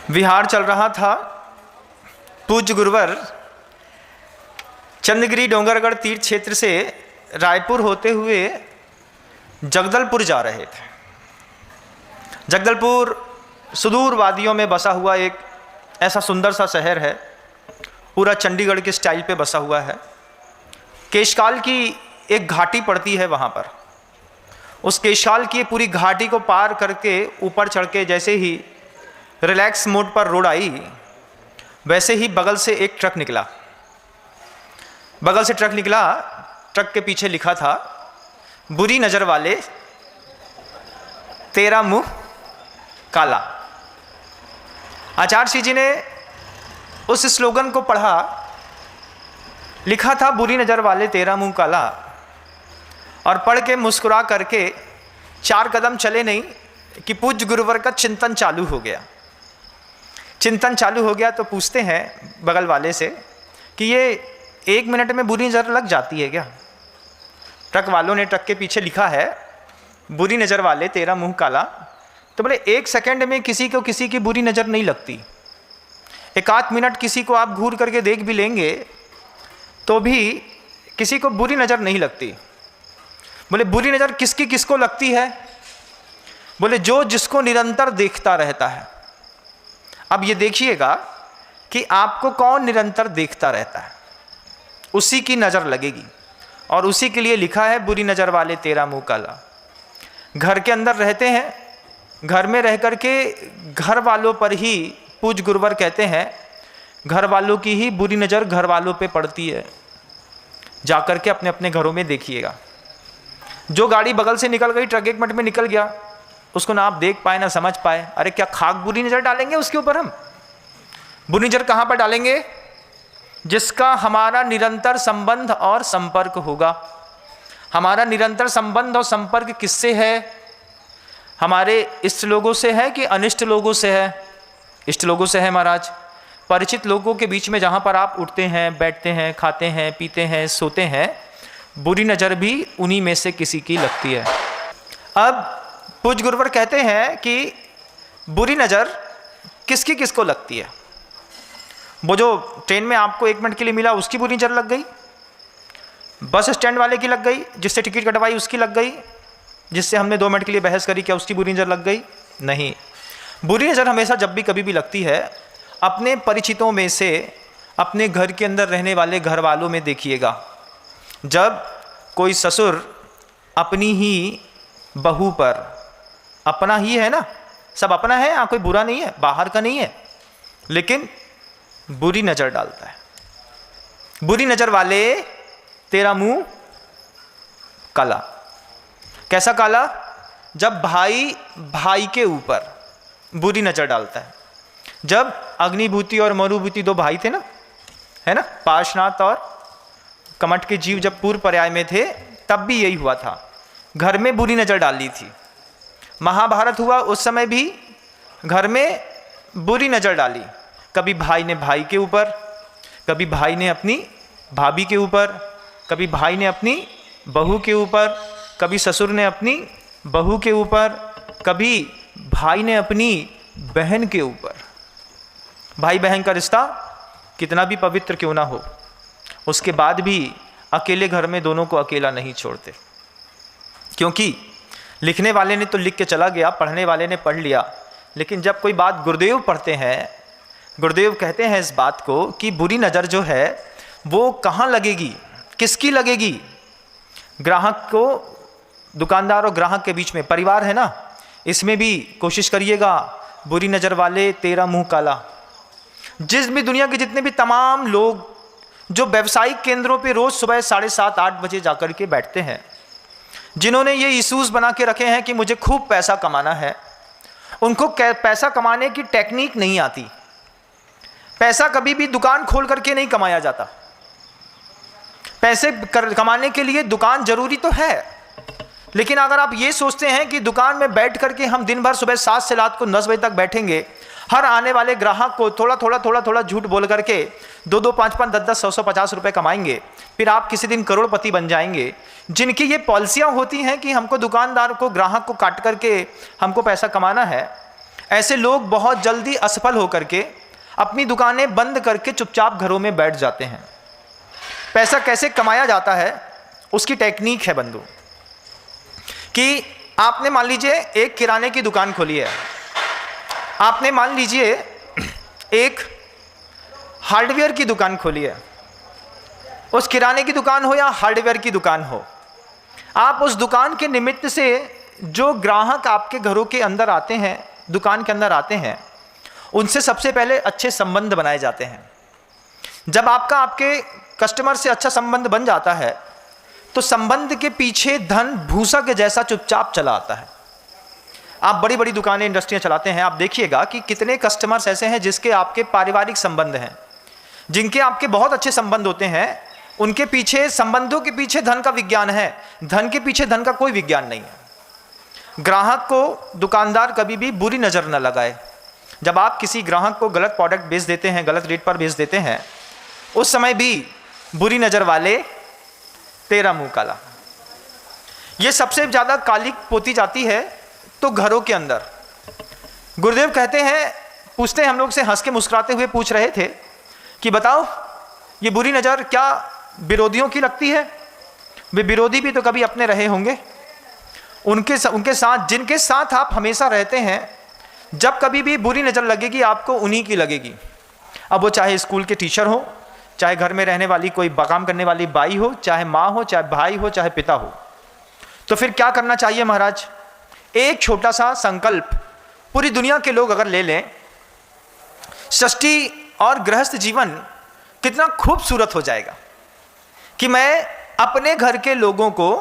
विहार चल रहा था। पूज्य गुरुवर चंद्रगिरी डोंगरगढ़ तीर्थ क्षेत्र से रायपुर होते हुए जगदलपुर जा रहे थे। जगदलपुर सुदूर वादियों में बसा हुआ एक ऐसा सुंदर सा शहर है, पूरा चंडीगढ़ के स्टाइल पे बसा हुआ है। केशकाल की एक घाटी पड़ती है वहाँ पर। उस केशकाल की पूरी घाटी को पार करके ऊपर चढ़ के जैसे ही रिलैक्स मोड पर रोड आई, वैसे ही बगल से एक ट्रक निकला। ट्रक के पीछे लिखा था, बुरी नज़र वाले तेरा मुंह काला। आचार्य जी ने उस स्लोगन को पढ़ा। लिखा था बुरी नज़र वाले तेरा मुंह काला, और पढ़ के मुस्कुरा करके 4 कदम चले नहीं कि पूज्य गुरुवर का चिंतन चालू हो गया। तो पूछते हैं बगल वाले से कि ये 1 मिनट में बुरी नज़र लग जाती है क्या? ट्रक वालों ने ट्रक के पीछे लिखा है, बुरी नज़र वाले तेरा मुंह काला। तो बोले 1 सेकंड में किसी को किसी की बुरी नज़र नहीं लगती। 1 मिनट किसी को आप घूर करके देख भी लेंगे तो भी किसी को बुरी नज़र नहीं लगती। बोले बुरी नज़र किसको लगती है? बोले जो जिसको निरंतर देखता रहता है। अब ये देखिएगा कि आपको कौन निरंतर देखता रहता है, उसी की नज़र लगेगी। और उसी के लिए लिखा है बुरी नज़र वाले तेरा मुंह काला। घर के अंदर रहते हैं, घर में रह कर के घर वालों पर ही पूज्य गुरुवर कहते हैं, घर वालों की ही बुरी नज़र घर वालों पे पड़ती है। जा कर के अपने अपने घरों में देखिएगा। जो गाड़ी बगल से निकल गई, ट्रक 1 मिनट में निकल गया, उसको ना आप देख पाए ना समझ पाए। अरे क्या खाक बुरी नज़र डालेंगे उसके ऊपर? हम बुरी नज़र कहाँ पर डालेंगे? जिसका हमारा निरंतर संबंध और संपर्क होगा। हमारा निरंतर संबंध और संपर्क किससे है? हमारे इष्ट लोगों से है कि अनिष्ट लोगों से है? इष्ट लोगों से है महाराज। परिचित लोगों के बीच में जहाँ पर आप उठते हैं, बैठते हैं, खाते हैं, पीते हैं, सोते हैं, बुरी नज़र भी उन्हीं में से किसी की लगती है। अब पूज्य गुरुवर कहते हैं कि बुरी नज़र किसको लगती है? वो जो ट्रेन में आपको 1 मिनट के लिए मिला उसकी बुरी नज़र लग गई, बस स्टैंड वाले की लग गई, जिससे टिकट कटवाई उसकी लग गई, जिससे हमने 2 मिनट के लिए बहस करी क्या उसकी बुरी नज़र लग गई? नहीं। बुरी नज़र हमेशा जब भी कभी भी लगती है अपने परिचितों में से, अपने घर के अंदर रहने वाले घर वालों में। देखिएगा, जब कोई ससुर अपनी ही बहू पर, अपना ही है ना, सब अपना है, यहाँ कोई बुरा नहीं है, बाहर का नहीं है, लेकिन बुरी नज़र डालता है। बुरी नज़र वाले तेरा मुंह काला। कैसा काला? जब भाई के ऊपर बुरी नज़र डालता है। जब अग्निभूति और मरुभूति 2 भाई थे ना, है ना, पार्श्वनाथ और कमठ के जीव जब पूर्व पर्याय में थे तब भी यही हुआ था, घर में बुरी नज़र डाल ली थी। महाभारत हुआ उस समय भी घर में बुरी नज़र डाली। कभी भाई ने भाई के ऊपर, कभी भाई ने अपनी भाभी के ऊपर, कभी भाई ने अपनी बहू के ऊपर, कभी ससुर ने अपनी बहू के ऊपर, कभी भाई ने अपनी बहन के ऊपर। भाई बहन का रिश्ता कितना भी पवित्र क्यों ना हो, उसके बाद भी अकेले घर में दोनों को अकेला नहीं छोड़ते। क्योंकि लिखने वाले ने तो लिख के चला गया, पढ़ने वाले ने पढ़ लिया, लेकिन जब कोई बात गुरुदेव पढ़ते हैं, गुरुदेव कहते हैं इस बात को कि बुरी नज़र जो है वो कहाँ लगेगी, किसकी लगेगी? ग्राहक को, दुकानदार और ग्राहक के बीच में परिवार है ना, इसमें भी कोशिश करिएगा बुरी नज़र वाले तेरा मुंह काला। जिस भी दुनिया के जितने भी तमाम लोग जो व्यावसायिक केंद्रों पे रोज़ सुबह 7:30-8 बजे जाकर के बैठते हैं, जिन्होंने ये इशूज़ बना के रखे हैं कि मुझे खूब पैसा कमाना है, उनको पैसा कमाने की टेक्निक नहीं आती। पैसा कभी भी दुकान खोल करके नहीं कमाया जाता। पैसे कमाने के लिए दुकान जरूरी तो है, लेकिन अगर आप ये सोचते हैं कि दुकान में बैठ करके हम दिन भर सुबह 7 से रात को 10 बजे तक बैठेंगे, हर आने वाले ग्राहक को थोड़ा झूठ बोल करके 2-2, 5-5, 10-10, 100-100, 50 रुपये कमाएंगे, फिर आप किसी दिन करोड़पति बन जाएंगे। जिनकी ये पॉलिसियाँ होती हैं कि हमको दुकानदार को, ग्राहक को काट करके हमको पैसा कमाना है, ऐसे लोग बहुत जल्दी असफल होकर के अपनी दुकानें बंद करके चुपचाप घरों में बैठ जाते हैं। पैसा कैसे कमाया जाता है उसकी टेक्निक है बंधु, कि आपने मान लीजिए एक किराने की दुकान खोली है, आपने मान लीजिए एक हार्डवेयर की दुकान खोली है, उस किराने की दुकान हो या हार्डवेयर की दुकान हो, आप उस दुकान के निमित्त से जो ग्राहक आपके घरों के अंदर आते हैं, दुकान के अंदर आते हैं, उनसे सबसे पहले अच्छे संबंध बनाए जाते हैं। जब आपका आपके कस्टमर से अच्छा संबंध बन जाता है तो संबंध के पीछे धन भूसा के जैसा चुपचाप चला आता है। आप बड़ी बड़ी दुकानें, इंडस्ट्रियां चलाते हैं, आप देखिएगा कि कितने कस्टमर्स ऐसे हैं जिसके आपके पारिवारिक संबंध हैं, जिनके आपके बहुत अच्छे संबंध होते हैं, उनके पीछे, संबंधों के पीछे धन का विज्ञान है, धन के पीछे धन का कोई विज्ञान नहीं है। ग्राहक को दुकानदार कभी भी बुरी नज़र न लगाए। जब आप किसी ग्राहक को गलत प्रोडक्ट बेच देते हैं, गलत रेट पर बेच देते हैं, उस समय भी बुरी नज़र वाले तेरा मुंह काला। ये सबसे ज़्यादा काली पोती जाती है तो घरों के अंदर। गुरुदेव कहते हैं, पूछते हैं हम लोग से, हंस के मुस्कुराते हुए पूछ रहे थे कि बताओ ये बुरी नज़र क्या विरोधियों की लगती है? वे विरोधी भी तो कभी अपने रहे होंगे, उनके साथ, जिनके साथ आप हमेशा रहते हैं, जब कभी भी बुरी नज़र लगेगी आपको उन्हीं की लगेगी। अब वो चाहे स्कूल के टीचर हो, चाहे घर में रहने वाली कोई काम करने वाली बाई हो, चाहे माँ हो, चाहे भाई हो, चाहे पिता हो। तो फिर क्या करना चाहिए महाराज? एक छोटा सा संकल्प पूरी दुनिया के लोग अगर ले लें, सृष्टि और गृहस्थ जीवन कितना खूबसूरत हो जाएगा कि मैं अपने घर के लोगों को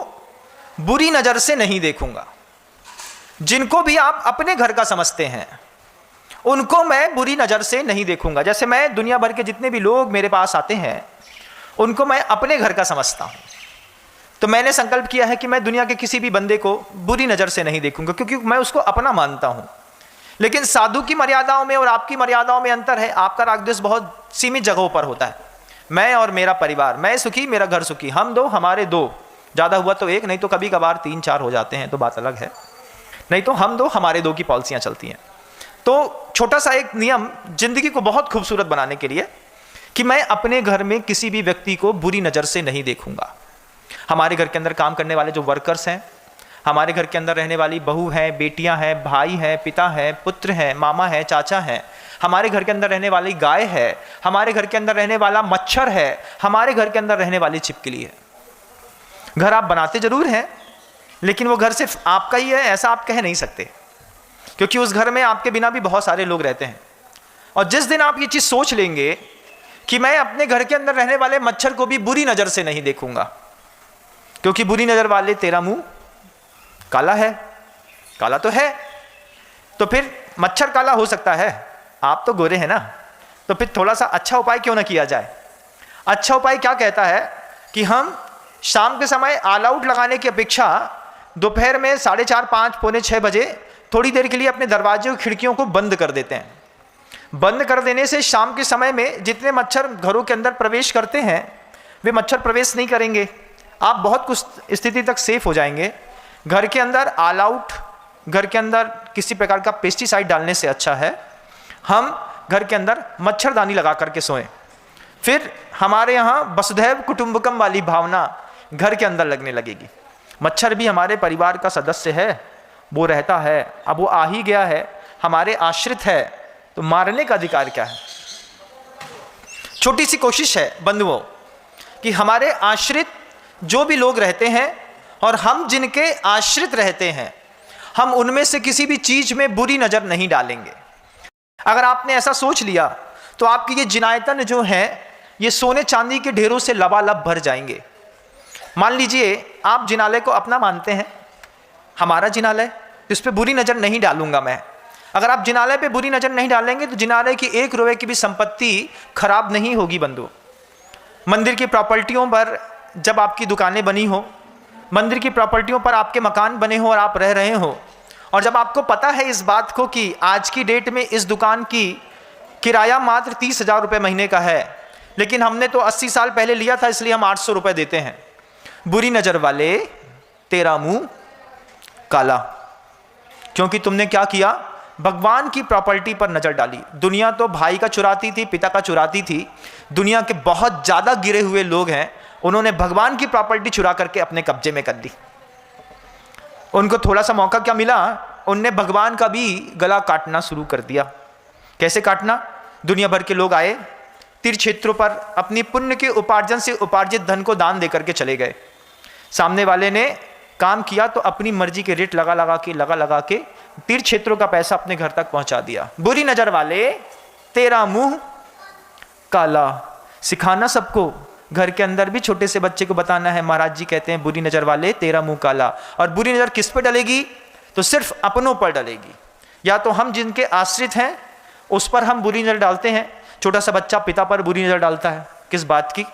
बुरी नज़र से नहीं देखूंगा। जिनको भी आप अपने घर का समझते हैं उनको मैं बुरी नज़र से नहीं देखूंगा। जैसे मैं दुनिया भर के जितने भी लोग मेरे पास आते हैं उनको मैं अपने घर का समझता हूँ। तो मैंने संकल्प किया है कि मैं दुनिया के किसी भी बंदे को बुरी नज़र से नहीं देखूंगा, क्योंकि मैं उसको अपना मानता हूँ। लेकिन साधु की मर्यादाओं में और आपकी मर्यादाओं में अंतर है। आपका राग द्वेष बहुत सीमित जगहों पर होता है। मैं और मेरा परिवार, मैं सुखी मेरा घर सुखी, हम दो हमारे दो, ज़्यादा हुआ तो एक, नहीं तो कभी कभार 3-4 हो जाते हैं तो बात अलग है, नहीं तो हम दो हमारे दो की पॉलिसियाँ चलती हैं। तो छोटा सा एक नियम जिंदगी को बहुत खूबसूरत बनाने के लिए कि मैं अपने घर में किसी भी व्यक्ति को बुरी नज़र से नहीं देखूंगा। हमारे घर के अंदर काम करने वाले जो वर्कर्स हैं, हमारे घर के अंदर रहने वाली बहू हैं, बेटियां हैं, भाई हैं, पिता हैं, पुत्र हैं, मामा हैं, चाचा हैं, हमारे घर के अंदर रहने वाली गाय है, हमारे घर के अंदर रहने वाला मच्छर है, हमारे घर के अंदर रहने वाली छिपकली है। घर आप बनाते जरूर हैं लेकिन वो घर सिर्फ आपका ही है ऐसा आप कह नहीं सकते, क्योंकि उस घर में आपके बिना भी बहुत सारे लोग रहते हैं। और जिस दिन आप ये चीज़ सोच लेंगे कि मैं अपने घर के अंदर रहने वाले मच्छर को भी बुरी नज़र से नहीं देखूंगा, क्योंकि बुरी नज़र वाले तेरा मुंह काला है, काला तो है, तो फिर मच्छर काला हो सकता है, आप तो गोरे हैं ना, तो फिर थोड़ा सा अच्छा उपाय क्यों ना किया जाए। अच्छा उपाय क्या कहता है कि हम शाम के समय ऑल आउट लगाने की अपेक्षा दोपहर में 4:30, 5, पौने 6 बजे थोड़ी देर के लिए अपने दरवाजे और खिड़कियों को बंद कर देते हैं। बंद कर देने से शाम के समय में जितने मच्छर घरों के अंदर प्रवेश करते हैं वे मच्छर प्रवेश नहीं करेंगे, आप बहुत कुछ स्थिति तक सेफ हो जाएंगे। घर के अंदर ऑल आउट, घर के अंदर किसी प्रकार का पेस्टिसाइड डालने से अच्छा है हम घर के अंदर मच्छरदानी लगा करके सोएं। फिर हमारे यहाँ वसुधैव कुटुंबकम वाली भावना घर के अंदर लगने लगेगी। मच्छर भी हमारे परिवार का सदस्य है, वो रहता है, अब वो आ ही गया है, हमारे आश्रित है, तो मारने का अधिकार क्या है। छोटी सी कोशिश है बंधुओं कि हमारे आश्रित जो भी लोग रहते हैं और हम जिनके आश्रित रहते हैं, हम उनमें से किसी भी चीज में बुरी नजर नहीं डालेंगे। अगर आपने ऐसा सोच लिया तो आपकी ये जिनायतन जो है ये सोने चांदी के ढेरों से लबालब भर जाएंगे। मान लीजिए आप जिनालय को अपना मानते हैं, हमारा जिनालय, इस पर बुरी नज़र नहीं डालूंगा मैं। अगर आप जिनालय पे बुरी नज़र नहीं डालेंगे तो जिनालय की 1 रुपये की भी संपत्ति खराब नहीं होगी बंधु। मंदिर की प्रॉपर्टियों पर जब आपकी दुकानें बनी हो, मंदिर की प्रॉपर्टियों पर आपके मकान बने हो और आप रह रहे हो, और जब आपको पता है इस बात को कि आज की डेट में इस दुकान की किराया मात्र 30,000 रुपये महीने का है, लेकिन हमने तो 80 साल पहले लिया था इसलिए हम 800 रुपये देते हैं। बुरी नज़र वाले तेरा मुंह काला, क्योंकि तुमने क्या किया, भगवान की प्रॉपर्टी पर नजर डाली। दुनिया तो भाई का चुराती थी, पिता का चुराती थी, दुनिया के बहुत ज्यादा गिरे हुए लोग हैं, उन्होंने भगवान की प्रॉपर्टी चुरा करके अपने कब्जे में कर ली। उनको थोड़ा सा मौका क्या मिला, उनने भगवान का भी गला काटना शुरू कर दिया। कैसे काटना? दुनिया भर के लोग आए, तीर्थ क्षेत्रों पर अपनी पुण्य के उपार्जन से उपार्जित धन को दान देकर के चले गए। सामने वाले ने काम किया तो अपनी मर्जी के रेट लगा लगा के तीर्थ क्षेत्रों का पैसा अपने घर तक पहुंचा दिया। बुरी नजर वाले तेरा मुंह काला। सिखाना सबको, घर के अंदर भी छोटे से बच्चे को बताना है, महाराज जी कहते हैं बुरी नजर वाले तेरा मुंह काला। और बुरी नजर किस पे डलेगी? तो सिर्फ अपनों पर डलेगी। या तो हम जिनके आश्रित हैं उस पर हम बुरी नजर डालते हैं। छोटा सा बच्चा पिता पर बुरी नजर डालता है, किस बात की?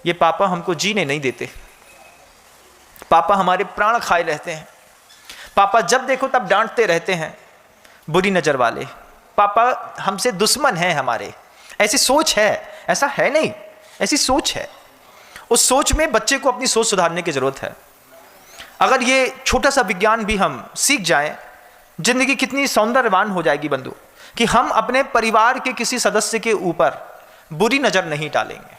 ये पापा हमको जीने नहीं देते, पापा हमारे प्राण खाए रहते हैं, पापा जब देखो तब डांटते रहते हैं। बुरी नजर वाले पापा हमसे दुश्मन हैं हमारे, ऐसी सोच है। ऐसा है नहीं, ऐसी सोच है। उस सोच में बच्चे को अपनी सोच सुधारने की जरूरत है। अगर ये छोटा सा विज्ञान भी हम सीख जाएं, जिंदगी कितनी सौंदर्यवान हो जाएगी बंधु, कि हम अपने परिवार के किसी सदस्य के ऊपर बुरी नजर नहीं डालेंगे।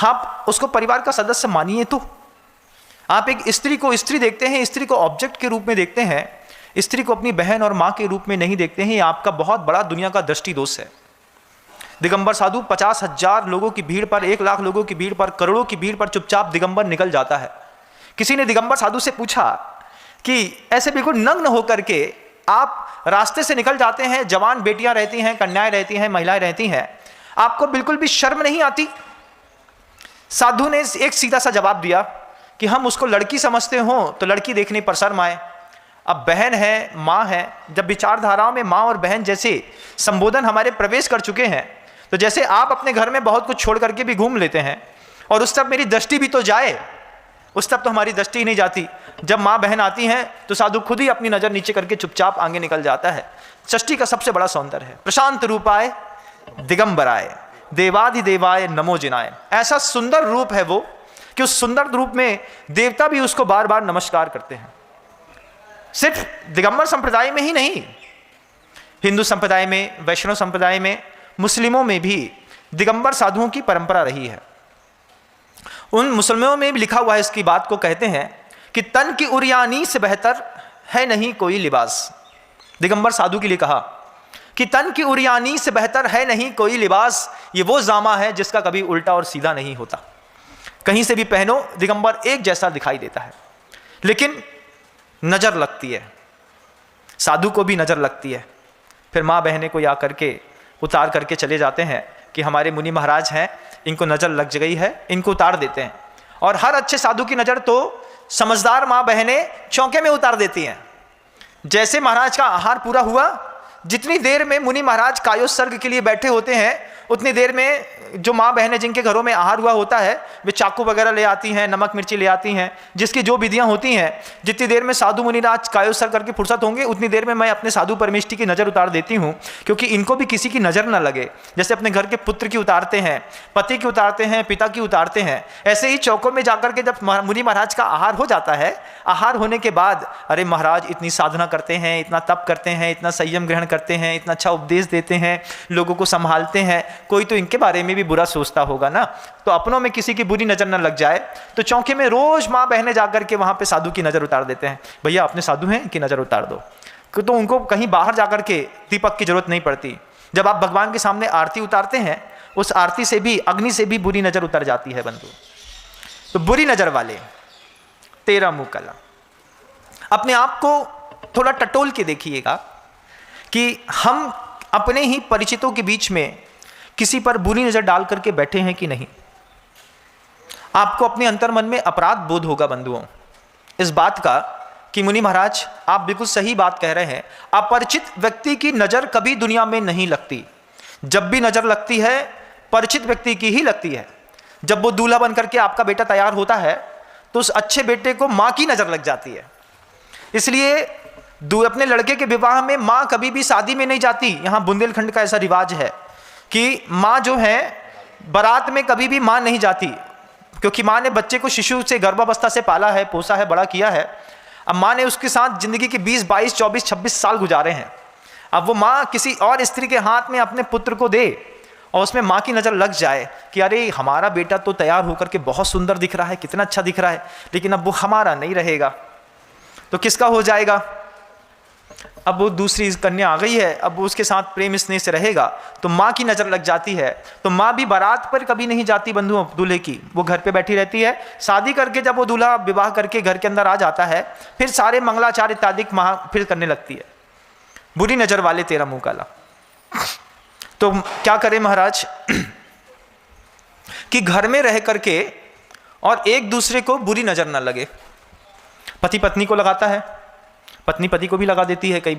आप उसको परिवार का सदस्य मानिए। तो आप एक स्त्री को स्त्री देखते हैं, स्त्री को ऑब्जेक्ट के रूप में देखते हैं, स्त्री को अपनी बहन और मां के रूप में नहीं देखते हैं। ये आपका बहुत बड़ा दुनिया का दृष्टि दोष है। दिगंबर साधु 50,000 लोगों की भीड़ पर, 1 लाख लोगों की भीड़ पर, करोड़ों की भीड़ पर चुपचाप दिगंबर निकल जाता है। किसी ने दिगंबर साधु से पूछा कि ऐसे बिल्कुल नग्न होकर के आप रास्ते से निकल जाते हैं, जवान बेटियां रहती हैं, कन्याएं रहती हैं, महिलाएं रहती हैं, आपको बिल्कुल भी शर्म नहीं आती? साधु ने एक सीधा सा जवाब दिया कि हम उसको लड़की समझते हो तो लड़की देखने पर शर्म आए। अब बहन है, माँ है, जब विचारधाराओं में माँ और बहन जैसे संबोधन हमारे प्रवेश कर चुके हैं, तो जैसे आप अपने घर में बहुत कुछ छोड़ करके भी घूम लेते हैं और उस तब मेरी दृष्टि भी तो जाए, उस तब तो हमारी दृष्टि ही नहीं जाती। जब माँ बहन आती हैं तो साधु खुद ही अपनी नज़र नीचे करके चुपचाप आगे निकल जाता है। सृष्टि का सबसे बड़ा सौंदर्य है। प्रशांत रूपाय दिगंबराय देवाधिदेवाय नमो जिनाय। ऐसा सुंदर रूप है वो कि उस सुंदर रूप में देवता भी उसको बार बार नमस्कार करते हैं। सिर्फ दिगंबर संप्रदाय में ही नहीं, हिंदू संप्रदाय में, वैष्णव संप्रदाय में, मुस्लिमों में भी दिगंबर साधुओं की परंपरा रही है। उन मुसलमानों में भी लिखा हुआ है, इसकी बात को कहते हैं कि तन की उरियानी से बेहतर है नहीं कोई लिबास। दिगंबर साधु के लिए कहा कि तन की उरियानी से बेहतर है नहीं कोई लिबास। ये वो जामा है जिसका कभी उल्टा और सीधा नहीं होता। कहीं से भी पहनो दिगंबर एक जैसा दिखाई देता है, लेकिन नजर लगती है, साधु को भी नजर लगती है। फिर माँ बहनें को या करके उतार करके चले जाते हैं कि हमारे मुनि महाराज हैं, इनको नजर लग गई है, इनको उतार देते हैं। और हर अच्छे साधु की नजर तो समझदार माँ बहनें चौके में उतार देती हैं। जैसे महाराज का आहार पूरा हुआ, जितनी देर में मुनि महाराज कायोत्सर्ग के लिए बैठे होते हैं, उतनी देर में जो माँ बहनें जिनके घरों में आहार हुआ होता है, वे चाकू वगैरह ले आती हैं, नमक मिर्ची ले आती हैं, जिसकी जो विधियां होती हैं। जितनी देर में साधु मुनिराज कायोत्सर्ग करके फुर्सत होंगे, उतनी देर में मैं अपने साधु परमेष्टि की नज़र उतार देती हूँ, क्योंकि इनको भी किसी की नज़र न लगे। जैसे अपने घर के पुत्र की उतारते हैं, पति की उतारते हैं, पिता की उतारते हैं, ऐसे ही चौकों में जाकर के जब मुनि महाराज का आहार हो जाता है, आहार होने के बाद अरे महाराज इतनी साधना करते हैं, इतना तप करते हैं, इतना संयम ग्रहण करते हैं, इतना अच्छा उपदेश देते हैं, लोगों को संभालते हैं, कोई तो इनके बारे में भी बुरा सोचता होगा ना। तो अपनों में किसी की बुरी नजर न लग जाए, तो चौके में रोज माँ बहनें जाकर के वहां पे साधु की नजर उतार देते हैं। भैया अपने साधु हैं, इनकी नजर उतार दो। तो उनको कहीं बाहर जाकर के दीपक की जरूरत नहीं पड़ती। जब आप भगवान के सामने आरती उतारते हैं, उस आरती से भी, अग्नि से भी बुरी नजर उतर जाती है बंधु। तो बुरी नजर वाले तेरा मुंह काला। अपने आप को थोड़ा टटोल के देखिएगा कि हम अपने ही परिचितों के बीच में किसी पर बुरी नजर डाल करके बैठे हैं कि नहीं। आपको अपने अंतर्मन में अपराध बोध होगा बंधुओं इस बात का कि मुनि महाराज आप बिल्कुल सही बात कह रहे हैं। अपरिचित व्यक्ति की नजर कभी दुनिया में नहीं लगती। जब भी नजर लगती है परिचित व्यक्ति की ही लगती है। जब वो दूल्हा बन करके आपका बेटा तैयार होता है तो उस अच्छे बेटे को माँ की नजर लग जाती है। इसलिए अपने लड़के के विवाह में माँ कभी भी शादी में नहीं जाती। यहाँ बुंदेलखंड का ऐसा रिवाज है कि माँ जो है बारात में कभी भी माँ नहीं जाती, क्योंकि माँ ने बच्चे को शिशु से गर्भावस्था से पाला है, पोसा है, बड़ा किया है। अब माँ ने उसके साथ जिंदगी के 20, 22, 24, 26 साल गुजारे हैं। अब वो माँ किसी और स्त्री के हाथ में अपने पुत्र को दे और उसमें माँ की नज़र लग जाए कि अरे हमारा बेटा तो तैयार होकर के बहुत सुंदर दिख रहा है, कितना अच्छा दिख रहा है, लेकिन अब वो हमारा नहीं रहेगा, तो किसका हो जाएगा? अब वो दूसरी कन्या आ गई है, अब वो उसके साथ प्रेम स्नेह से रहेगा, तो माँ की नज़र लग जाती है। तो माँ भी बारात पर कभी नहीं जाती बंधुओं दूल्हे की, वो घर पे बैठी रहती है। शादी करके जब वो दूल्हा विवाह करके घर के अंदर आ जाता है, फिर सारे मंगलाचार इत्यादि फिर करने लगती है। बुरी नज़र वाले तेरा मुंह काला। तो क्या करें महाराज कि घर में रह करके और एक दूसरे को बुरी नज़र ना लगे। पति पत्नी को लगाता है, पत्नी पति को भी लगा देती है। कई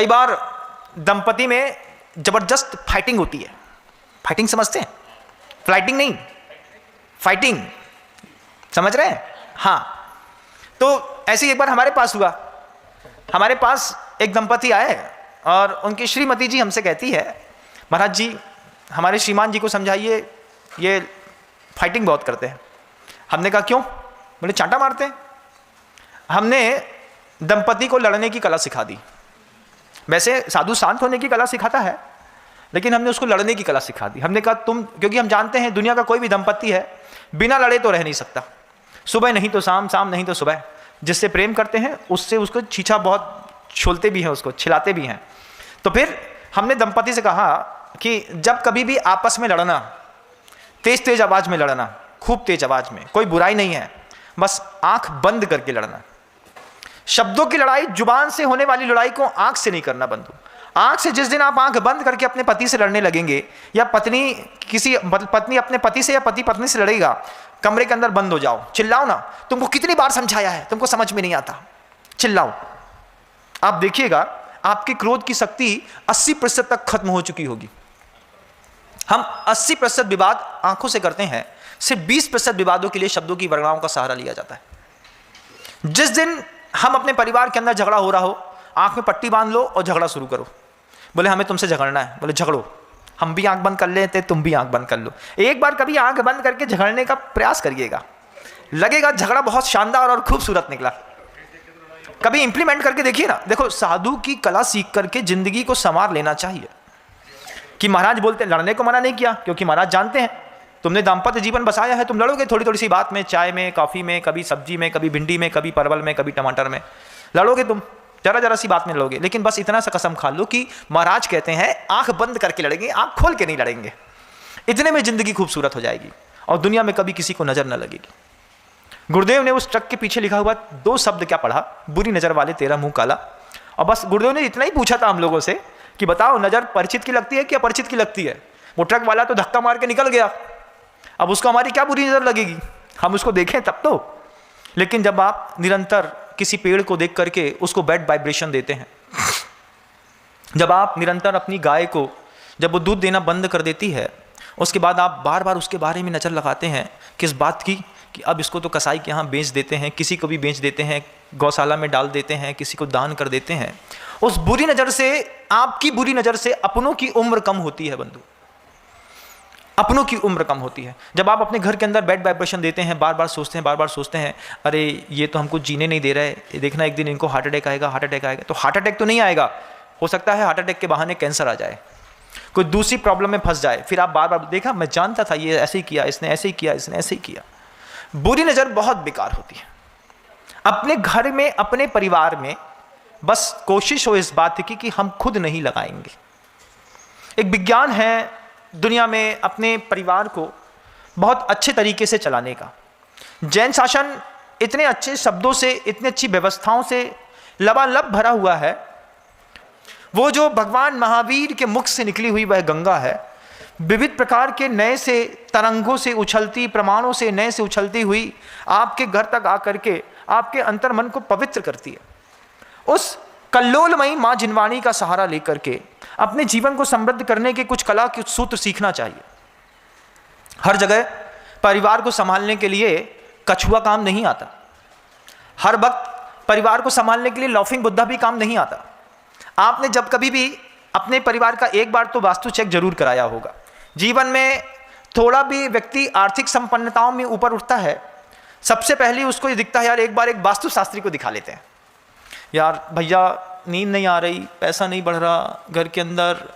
बार दंपति में जबरदस्त फाइटिंग होती है। फाइटिंग समझते हैं? फ्लाइटिंग नहीं, फाइटिंग, समझ रहे हैं? हाँ। तो ऐसे ही एक बार हमारे पास हुआ। हमारे पास एक दंपति आए और उनकी श्रीमती जी हमसे कहती है, महाराज जी हमारे श्रीमान जी को समझाइए, ये फाइटिंग बहुत करते हैं। हमने कहा क्यों? बोले चांटा मारते हैं। हमने दंपति को लड़ने की कला सिखा दी। वैसे साधु शांत होने की कला सिखाता है, लेकिन हमने उसको लड़ने की कला सिखा दी। हमने कहा तुम, क्योंकि हम जानते हैं दुनिया का कोई भी दंपति है बिना लड़े तो रह नहीं सकता। सुबह नहीं तो शाम, शाम नहीं तो सुबह। जिससे प्रेम करते हैं उससे उसको छीछा बहुत छोलते भी हैं, उसको छिलाते भी हैं। तो फिर हमने दंपति से कहा कि जब कभी भी आपस में लड़ना, तेज तेज आवाज में लड़ना, खूब तेज आवाज में, कोई बुराई नहीं है, बस आंख बंद करके लड़ना। शब्दों की लड़ाई, जुबान से होने वाली लड़ाई को आंख से नहीं करना बंधु। आंख से जिस दिन आप आंख बंद करके अपने पति से लड़ने लगेंगे, या पत्नी अपने पति से या पति पत्नी से लड़ेगा, कमरे के अंदर बंद हो जाओ, चिल्लाओ ना। तुमको कितनी बार समझाया है, तुमको समझ में नहीं आता, चिल्लाओ। आप देखिएगा आपके क्रोध की शक्ति 80% तक खत्म हो चुकी होगी। हम 80% विवाद आंखों से करते हैं, सिर्फ 20% विवादों के लिए शब्दों की वर्णाओं का सहारा लिया जाता है। जिस दिन हम अपने परिवार के अंदर झगड़ा हो रहा हो, आंख में पट्टी बांध लो और झगड़ा शुरू करो। बोले हमें तुमसे झगड़ना है, बोले झगड़ो। हम भी आंख बंद कर लेते, तुम भी आंख बंद कर लो। एक बार कभी आंख बंद करके झगड़ने का प्रयास करिएगा, लगेगा झगड़ा बहुत शानदार और खूबसूरत निकला। कभी इंप्लीमेंट करके देखिए ना। देखो, साधु की कला सीख करके जिंदगी को संवार लेना चाहिए। कि महाराज बोलते लड़ने को मना नहीं किया, क्योंकि महाराज जानते हैं तुमने दाम्पत्य जीवन बसाया है, तुम लड़ोगे थोड़ी थोड़ी सी बात में, चाय में, कॉफी में, कभी सब्जी में, कभी भिंडी में, कभी परवल में, कभी टमाटर में लड़ोगे, तुम जरा जरा सी बात में लड़ोगे। लेकिन बस इतना सा कसम खा लो कि महाराज कहते हैं आंख बंद करके लड़ेंगे, आंख खोल के नहीं लड़ेंगे। इतने में जिंदगी खूबसूरत हो जाएगी और दुनिया में कभी किसी को नजर न लगेगी। गुरुदेव ने उस ट्रक के पीछे लिखा हुआ 2 शब्द क्या पढ़ा? बुरी नजर वाले तेरा मुंह काला। और बस गुरुदेव ने इतना ही पूछा था हम लोगों से कि बताओ नजर परिचित की लगती है कि अपरिचित की लगती है? वो ट्रक वाला तो धक्का मार के निकल गया, अब उसको हमारी क्या बुरी नजर लगेगी? हम उसको देखें तब तो। लेकिन जब आप निरंतर किसी पेड़ को देख करके उसको बैड वाइब्रेशन देते हैं, जब आप निरंतर अपनी गाय को, जब वो दूध देना बंद कर देती है, उसके बाद आप बार बार उसके बारे में नज़र लगाते हैं किस बात की, कि अब इसको तो कसाई के यहाँ बेच देते हैं, किसी को भी बेच देते हैं, गौशाला में डाल देते हैं, किसी को दान कर देते हैं। उस बुरी नज़र से, आपकी बुरी नज़र से अपनों की उम्र कम होती है बंधु, अपनों की उम्र कम होती है। जब आप अपने घर के अंदर बैड वाइब्रेशन देते हैं, बार बार सोचते हैं अरे ये तो हमको जीने नहीं दे रहा है, देखना एक दिन इनको हार्ट अटैक आएगा, हार्ट अटैक आएगा। तो हार्ट अटैक तो नहीं आएगा, हो सकता है हार्ट अटैक के बहाने कैंसर आ जाए, कोई दूसरी प्रॉब्लम में फंस जाए। फिर आप बार बार देखा, मैं जानता था ये ऐसे ही किया, इसने ऐसे ही किया, इसने ऐसे ही किया। बुरी नज़र बहुत बेकार होती है। अपने घर में, अपने परिवार में बस कोशिश हो इस बात की कि हम खुद नहीं लगाएंगे। एक विज्ञान है दुनिया में अपने परिवार को बहुत अच्छे तरीके से चलाने का। जैन शासन इतने अच्छे शब्दों से, इतनी अच्छी व्यवस्थाओं से लबालब भरा हुआ है। वो जो भगवान महावीर के मुख से निकली हुई वह गंगा है, विविध प्रकार के नए से तरंगों से उछलती, प्रमाणों से नए से उछलती हुई आपके घर तक आकर के आपके अंतर मन को पवित्र करती है। उस कल्लोलमयी माँ जिनवाणी का सहारा लेकर के अपने जीवन को समृद्ध करने के कुछ कला के सूत्र सीखना चाहिए। हर जगह परिवार को संभालने के लिए कछुआ काम नहीं आता, हर वक्त परिवार को संभालने के लिए लॉफिंग बुद्धा भी काम नहीं आता। आपने जब कभी भी अपने परिवार का एक बार तो वास्तु चेक जरूर कराया होगा। जीवन में थोड़ा भी व्यक्ति आर्थिक संपन्नताओं में ऊपर उठता है, सबसे पहले उसको ये दिखता है यार एक बार एक वास्तु शास्त्री को दिखा लेते हैं। यार भैया नींद नहीं आ रही, पैसा नहीं बढ़ रहा, घर के अंदर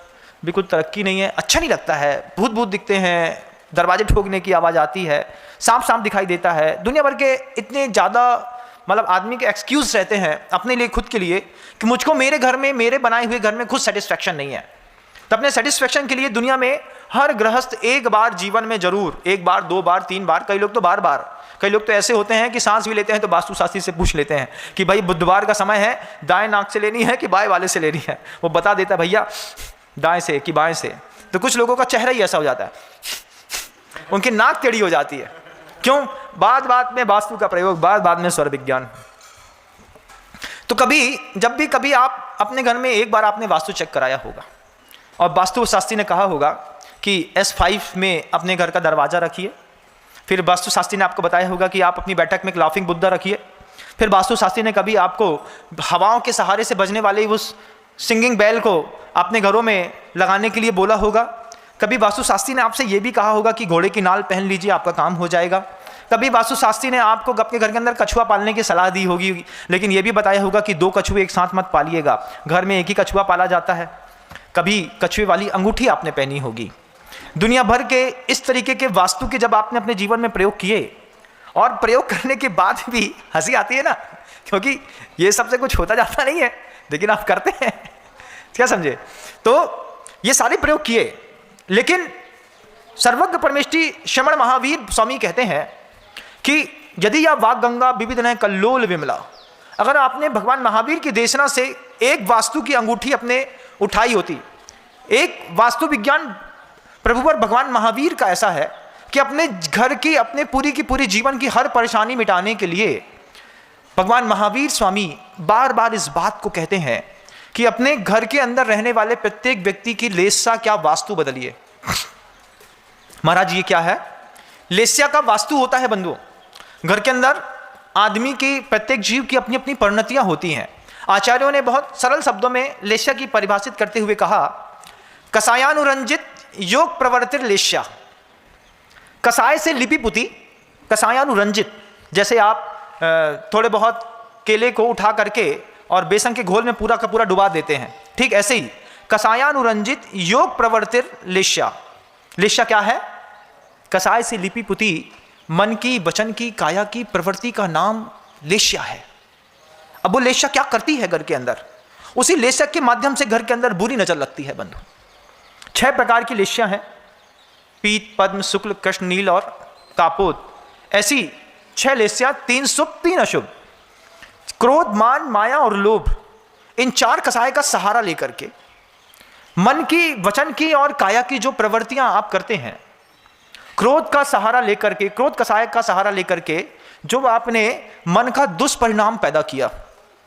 बिल्कुल तरक्की नहीं है, अच्छा नहीं लगता है, भूत भूत दिखते हैं, दरवाजे ठोकने की आवाज़ आती है, सांप सांप दिखाई देता है, दुनिया भर के इतने ज़्यादा मतलब आदमी के एक्सक्यूज़ रहते हैं अपने लिए, खुद के लिए, कि मुझको मेरे घर में, मेरे बनाए हुए घर में खुद सेटिस्फैक्शन नहीं है। तो अपने सेटिस्फैक्शन के लिए दुनिया में हर गृहस्थ एक बार जीवन में जरूर, एक बार, 2 बार, 3 बार, कई लोग तो बार बार, कई लोग तो ऐसे होते हैं कि सांस भी लेते हैं तो वास्तु शास्त्री से पूछ लेते हैं कि भाई बुधवार का समय है, दाएं नाक से लेनी है कि बाएं वाले से लेनी है। वो बता देता है भैया दाएं से कि बाएं से। तो कुछ लोगों का चेहरा ही ऐसा हो जाता है, उनकी नाक टेढ़ी हो जाती है। क्यों? बात बात में वास्तु का प्रयोग, बात बात में स्वर विज्ञान। तो कभी जब भी कभी आप अपने घर में एक बार आपने वास्तु चेक कराया होगा और वास्तु शास्त्री ने कहा होगा कि S5 में अपने घर का दरवाज़ा रखिए, फिर वास्तु शास्त्री ने आपको बताया होगा कि आप अपनी बैठक में एक लाफिंग बुद्धा रखिए, फिर वास्तु शास्त्री ने कभी आपको हवाओं के सहारे से बजने वाले उस सिंगिंग बेल को अपने घरों में लगाने के लिए बोला होगा, कभी वास्तु शास्त्री ने आपसे ये भी कहा होगा कि घोड़े की नाल पहन लीजिए आपका काम हो जाएगा, कभी वास्तु शास्त्री ने आपको अपने घर के अंदर कछुआ पालने की सलाह दी होगी, लेकिन ये भी बताया होगा कि 2 कछुए एक साथ मत पालिएगा, घर में एक ही कछुआ पाला जाता है, कभी कछुए वाली अंगूठी आपने पहनी होगी। दुनिया भर के इस तरीके के वास्तु के जब आपने अपने जीवन में प्रयोग किए और प्रयोग करने के बाद भी हंसी आती है ना, क्योंकि ये सबसे कुछ होता जाता नहीं है, लेकिन आप करते हैं, क्या समझे? तो ये सारे प्रयोग किए, लेकिन सर्वज्ञ परमेष्टि श्रमण महावीर स्वामी कहते हैं कि यदि या वाग गंगा विविध न कल्लोल विमला, अगर आपने भगवान महावीर की देशना से एक वास्तु की अंगूठी अपने उठाई होती, एक वास्तु विज्ञान प्रभुवर भगवान महावीर का ऐसा है कि अपने घर की, अपने पूरी की पूरी जीवन की हर परेशानी मिटाने के लिए भगवान महावीर स्वामी बार बार इस बात को कहते हैं कि अपने घर के अंदर रहने वाले प्रत्येक व्यक्ति की लेस्या क्या वास्तु बदलिए। महाराज ये क्या है? लेस्या का वास्तु होता है बंधुओं, घर के अंदर आदमी की, प्रत्येक जीव की अपनी अपनी परिणतियां होती हैं। आचार्यों ने बहुत सरल शब्दों में लेस्या की परिभाषित करते हुए कहा, कसायानुरंजित योग प्रवर्तित लेस्या, कसाय से लिपि पुती, कसायानुरंजित, जैसे आप थोड़े बहुत केले को उठा करके और बेसन के घोल में पूरा का पूरा डुबा देते हैं, ठीक ऐसे ही कसायानुरंजित योग प्रवर्तित लेस्या। लेस्या क्या है? कसाय से लिपि पुती, मन की, वचन की, काया की प्रवृत्ति का नाम लेस्या है। अब वो लेस्या क्या करती है घर के अंदर? उसी लेस्या के माध्यम से घर के अंदर बुरी नजर लगती है बंधु। 6 प्रकार की लेस्या हैं, पीत, पद्म, शुक्ल, कृष्ण, नील और कापोत। ऐसी 6 लेस्या, 3 शुभ 3 अशुभ, क्रोध, मान, माया और लोभ, इन 4 कसाय का सहारा लेकर के मन की, वचन की और काया की जो प्रवृत्तियां आप करते हैं, क्रोध का सहारा लेकर के, क्रोध कसाय का सहारा लेकर के जो आपने मन का दुष्परिणाम पैदा किया,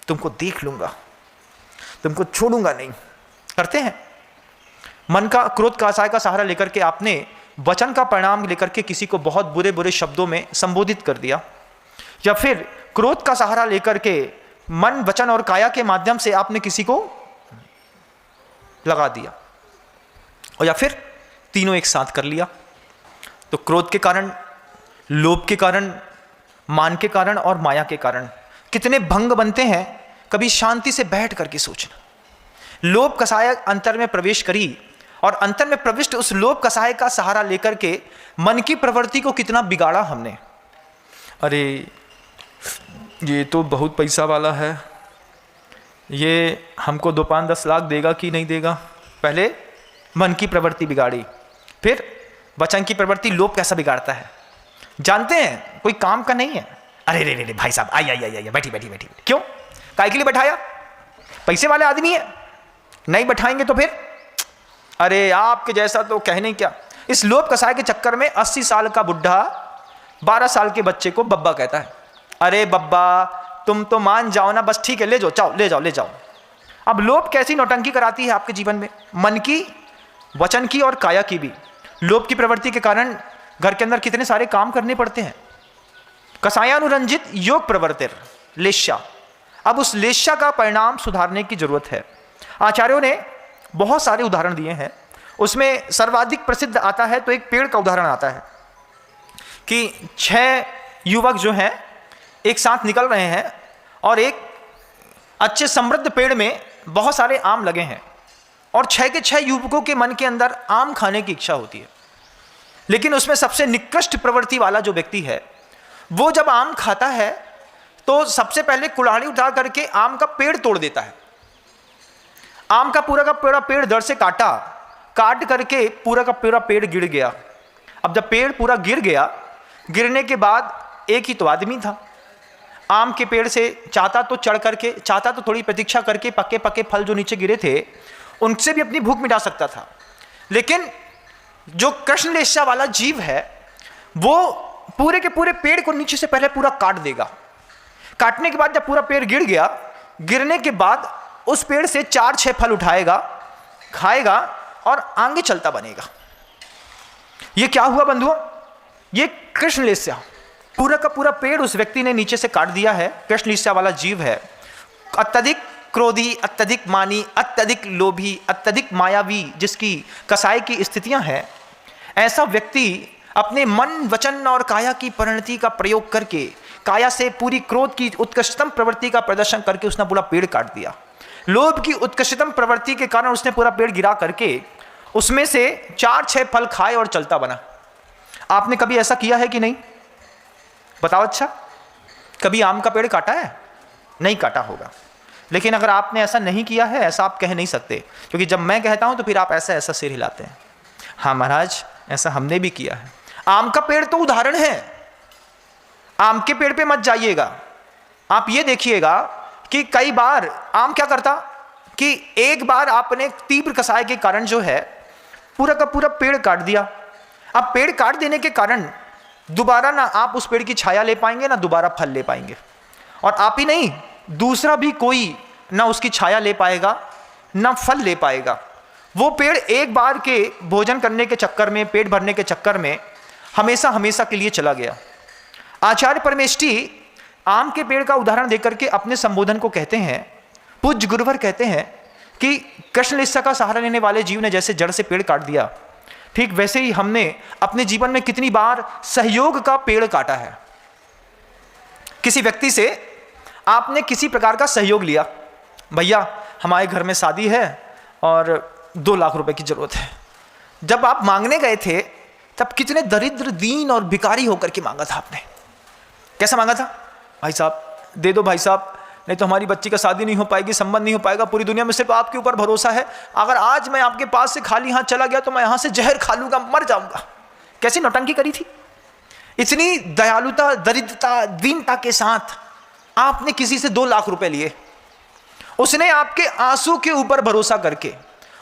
तुमको देख लूंगा, तुमको छोड़ूंगा नहीं, करते हैं। मन का, क्रोध का कसाय का सहारा लेकर के आपने वचन का परिणाम लेकर के किसी को बहुत बुरे बुरे शब्दों में संबोधित कर दिया, या फिर क्रोध का सहारा लेकर के मन, वचन और काया के माध्यम से आपने किसी को लगा दिया, और या फिर तीनों एक साथ कर लिया। तो क्रोध के कारण, लोभ के कारण, मान के कारण और माया के कारण कितने भंग बनते हैं, कभी शांति से बैठ करके सोचना। लोभ कसाय अंतर में प्रवेश करी और अंतर में प्रविष्ट उस लोभ कसाय का सहारा लेकर के मन की प्रवृत्ति को कितना बिगाड़ा हमने। अरे ये तो बहुत पैसा वाला है, ये हमको 2-5-10 लाख देगा कि नहीं देगा। पहले मन की प्रवृत्ति बिगाड़ी, फिर वचन की प्रवृत्ति। लोभ कैसा बिगाड़ता है जानते हैं? कोई काम का नहीं है। अरे रे रे भाई साहब आइए बैठी बैठी बैठी। क्यों? काय के लिए बैठाया? पैसे वाले आदमी है, नहीं बैठाएंगे तो फिर अरे आपके जैसा तो कहने क्या। इस लोभ कसाय के चक्कर में 80 साल का बुढ़ा 12 साल के बच्चे को बब्बा कहता है। अरे बब्बा तुम तो मान जाओ ना, बस ठीक है ले जाओ, ले जाओ ले जाओ। अब लोभ कैसी नौटंकी कराती है आपके जीवन में, मन की, वचन की और काया की भी। लोभ की प्रवृत्ति के कारण घर के अंदर कितने सारे काम करने पड़ते हैं। कसायानुरंजित योग प्रवर्तिर लेस्या। अब उस लेस्या का परिणाम सुधारने की जरूरत है। आचार्यों ने बहुत सारे उदाहरण दिए हैं, उसमें सर्वाधिक प्रसिद्ध आता है तो एक पेड़ का उदाहरण आता है कि 6 युवक जो हैं एक साथ निकल रहे हैं और एक अच्छे समृद्ध पेड़ में बहुत सारे आम लगे हैं और 6 के 6 युवकों के मन के अंदर आम खाने की इच्छा होती है, लेकिन उसमें सबसे निकृष्ट प्रवृत्ति वाला जो व्यक्ति है वो जब आम खाता है तो सबसे पहले कुल्हाड़ी उठा करके आम का पेड़ तोड़ देता है। आम का पूरा पेड़ दर से काट करके पूरा का पूरा पेड़ गिर गया। अब जब पेड़ पूरा गिर गया, गिरने के बाद एक ही तो आदमी था। आम के पेड़ से चाहता तो थोड़ी प्रतीक्षा करके पके पके फल जो नीचे गिरे थे उनसे भी अपनी भूख मिटा सकता था, लेकिन जो कृष्णलेस्या वाला जीव है वो पूरे के पूरे पेड़ को नीचे से पहले पूरा काट देगा। काटने के बाद जब पूरा पेड़ गिर गया, गिरने के बाद उस पेड़ से 4-6 फल उठाएगा, खाएगा और आगे चलता बनेगा। ये क्या हुआ बंधुओं? ये कृष्णलेस्या, पूरा का पूरा पेड़ उस व्यक्ति ने नीचे से काट दिया है। कृष्णलेस्या वाला जीव है, अत्यधिक क्रोधी, अत्यधिक मानी, अत्यधिक लोभी, अत्यधिक मायावी, जिसकी कसाई की स्थितियां हैं। ऐसा व्यक्ति अपने मन, वचन और काया की परिणति का प्रयोग करके, काया से पूरी क्रोध की उत्कृष्टतम प्रवृत्ति का प्रदर्शन करके उसने पूरा पेड़ काट दिया। लोभ की उत्कृष्टतम प्रवृत्ति के कारण उसने पूरा पेड़ गिरा करके उसमें से 4-6 फल खाए और चलता बना। आपने कभी ऐसा किया है कि नहीं? बताओ। अच्छा, कभी आम का पेड़ काटा है? नहीं काटा होगा। लेकिन अगर आपने ऐसा नहीं किया है, ऐसा आप कह नहीं सकते, क्योंकि जब मैं कहता हूं तो फिर आप ऐसा सिर हिलाते हैं। हाँ महाराज, ऐसा हमने भी किया है। आम का पेड़ तो उदाहरण है, आम के पेड़ पे मत जाइएगा। आप ये देखिएगा कि कई बार आम क्या करता कि एक बार आपने तीव्र कसाय के कारण जो है पूरा का पूरा पेड़ काट दिया। अब पेड़ काट देने के कारण दोबारा ना आप उस पेड़ की छाया ले पाएंगे, ना दोबारा फल ले पाएंगे, और आप ही नहीं, दूसरा भी कोई ना उसकी छाया ले पाएगा ना फल ले पाएगा। वो पेड़ एक बार के भोजन करने के चक्कर में, पेट भरने के चक्कर में हमेशा हमेशा के लिए चला गया। आचार्य परमेष्ठी आम के पेड़ का उदाहरण देकर के अपने संबोधन को कहते हैं, पूज्य गुरुवर कहते हैं कि कृष्णलेस्या का सहारा लेने वाले जीव ने जैसे जड़ से पेड़ काट दिया, ठीक वैसे ही हमने अपने जीवन में कितनी बार सहयोग का पेड़ काटा है। किसी व्यक्ति से आपने किसी प्रकार का सहयोग लिया, भैया हमारे घर में शादी है और 2 लाख रुपए की जरूरत है। जब आप मांगने गए थे तब कितने दरिद्र, दीन और भिखारी होकर के मांगा था आपने। कैसा मांगा था? भाई साहब दे दो भाई साहब, नहीं तो हमारी बच्ची का शादी नहीं हो पाएगी, संबंध नहीं हो पाएगा, पूरी दुनिया में सिर्फ आपके ऊपर भरोसा है। अगर आज मैं आपके पास से खाली हाथ चला गया तो मैं यहां से जहर खा लूंगा, मर जाऊंगा। कैसी नौटंकी करी थी! इतनी दयालुता, दरिद्रता, दीनता के साथ आपने किसी से 2 लाख रुपए लिए। उसने आपके आंसू के ऊपर भरोसा करके,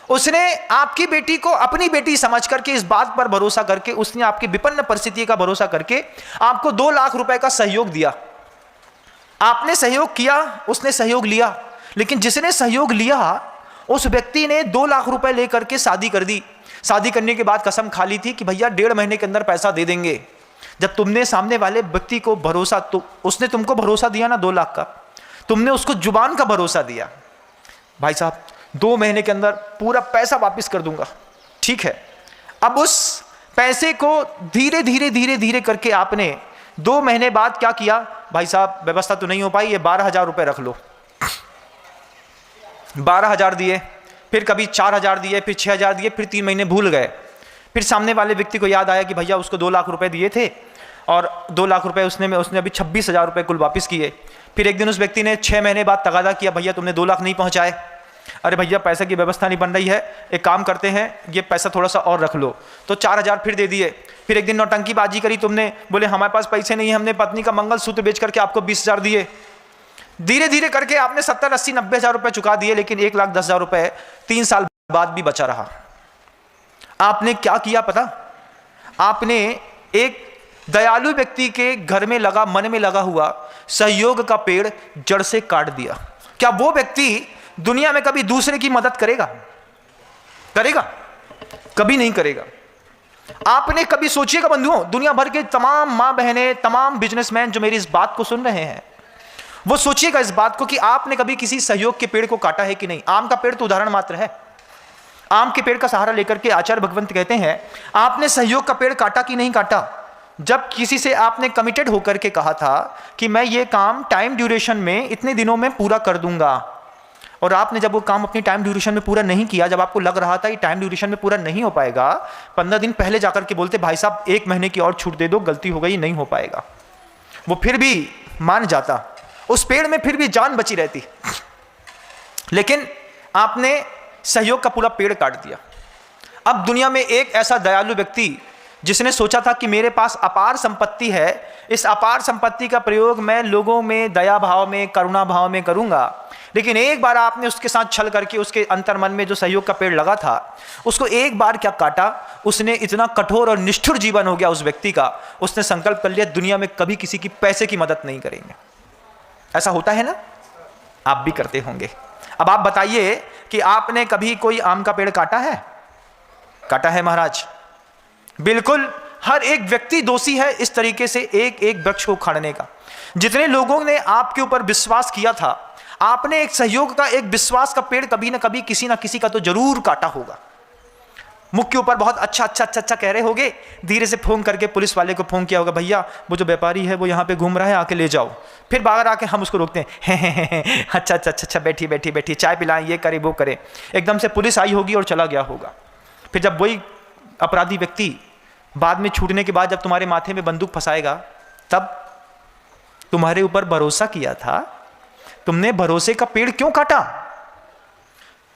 उसने आपकी बेटी को अपनी बेटी समझ करके, इस बात पर भरोसा करके, उसने आपकी विपन्न परिस्थिति का भरोसा करके आपको 2 लाख रुपए का सहयोग दिया। आपने सहयोग किया, उसने सहयोग लिया, लेकिन जिसने सहयोग लिया उस व्यक्ति ने 2 लाख रुपए लेकर के शादी कर दी। शादी करने के बाद कसम खा ली थी कि भैया 1.5 महीने के अंदर पैसा दे देंगे। जब तुमने सामने वाले व्यक्ति को भरोसा, तो उसने तुमको भरोसा दिया ना 2 लाख का, तुमने उसको जुबान का भरोसा दिया, भाई साहब 2 महीने के अंदर पूरा पैसा वापस कर दूंगा। ठीक है, अब उस पैसे को धीरे धीरे धीरे धीरे करके आपने 2 महीने बाद क्या किया? भाई साहब व्यवस्था तो नहीं हो पाई, ये 12,000 रुपये रख लो। 12,000 दिए, फिर कभी 4,000 दिए, फिर 6,000 दिए, फिर 3 महीने भूल गए। फिर सामने वाले व्यक्ति को याद आया कि भैया उसको 2 लाख रुपए दिए थे और 2 लाख रुपए उसने अभी 26,000 रुपये कुल वापस किए। फिर एक दिन उस व्यक्ति ने 6 महीने बाद तगादा किया, भैया तुमने 2 लाख नहीं पहुंचाए। अरे भैया पैसे की व्यवस्था नहीं बन रही है, एक काम करते हैं ये पैसा थोड़ा सा और रख लो, तो 4,000 फिर दे दिए। फिर एक दिन नौटंकी बाजी करी तुमने, बोले हमारे पास पैसे नहीं है, हमने पत्नी का मंगलसूत्र बेच करके आपको 20,000 दिए। धीरे धीरे करके आपने 70, 80, 90,000 रुपये चुका दिए, लेकिन 1,10,000 रुपये 3 साल बाद भी बचा रहा। आपने क्या किया पता? आपने एक दयालु व्यक्ति के घर में लगा, मन में लगा हुआ सहयोग का पेड़ जड़ से काट दिया। क्या वो व्यक्ति दुनिया में कभी दूसरे की मदद करेगा? करेगा? कभी नहीं करेगा। आपने कभी सोचिएगा बंधुओं, दुनिया भर के तमाम मां बहनें, तमाम बिजनेसमैन जो मेरी इस बात को सुन रहे हैं, वो सोचिएगा इस बात को कि आपने कभी किसी सहयोग के पेड़ को काटा है कि नहीं। आम का पेड़ तो उदाहरण मात्र है। आम के पेड़ का सहारा लेकर के आचार्य भगवंत कहते हैं, आपने सहयोग का पेड़ काटा कि नहीं काटा? जब किसी से आपने कमिटेड होकर के कहा था कि मैं ये काम टाइम ड्यूरेशन में इतने दिनों में पूरा कर दूंगा, और आपने जब वो काम अपनी टाइम ड्यूरेशन में पूरा नहीं किया, जब आपको लग रहा था ये टाइम ड्यूरेशन में पूरा नहीं हो पाएगा, 15 दिन पहले जाकर के बोलते भाई साहब 1 महीने की और छूट दे दो, गलती हो गई नहीं हो पाएगा, वो फिर भी मान जाता, उस पेड़ में फिर भी जान बची रहती। लेकिन आपने सहयोग का पूरा पेड़ काट दिया। अब दुनिया में एक ऐसा दयालु व्यक्ति जिसने सोचा था कि मेरे पास अपार संपत्ति है, इस अपार संपत्ति का प्रयोग मैं लोगों में दया भाव में, करुणा भाव में करूंगा, लेकिन एक बार आपने उसके साथ छल करके उसके अंतर्मन में जो सहयोग का पेड़ लगा था उसको एक बार क्या काटा, उसने इतना कठोर और निष्ठुर जीवन हो गया उस व्यक्ति का, उसने संकल्प कर लिया दुनिया में कभी किसी की पैसे की मदद नहीं करेंगे। ऐसा होता है ना, आप भी करते होंगे। अब आप बताइए कि आपने कभी कोई आम का पेड़ काटा है? काटा है महाराज? बिल्कुल, हर एक व्यक्ति दोषी है इस तरीके से एक एक वृक्ष को उखाड़ने का। जितने लोगों ने आपके ऊपर विश्वास किया था, आपने एक सहयोग का, एक विश्वास का पेड़ कभी ना कभी किसी ना किसी का तो जरूर काटा होगा। मुख के ऊपर बहुत अच्छा कह रहे होगे, धीरे से फोन करके पुलिस वाले को फोन किया होगा, भैया वो जो व्यापारी है वो यहाँ पे घूम रहा है, आके ले जाओ। फिर बाहर आके हम उसको रोकते हैं, अच्छा बैठी चाय पिलाएं, ये करे वो करे। एकदम से पुलिस आई होगी और चला गया होगा। फिर जब वही अपराधी व्यक्ति बाद में छूटने के बाद जब तुम्हारे माथे में बंदूक फंसाएगा, तब तुम्हारे ऊपर भरोसा किया था, तुमने भरोसे का पेड़ क्यों काटा?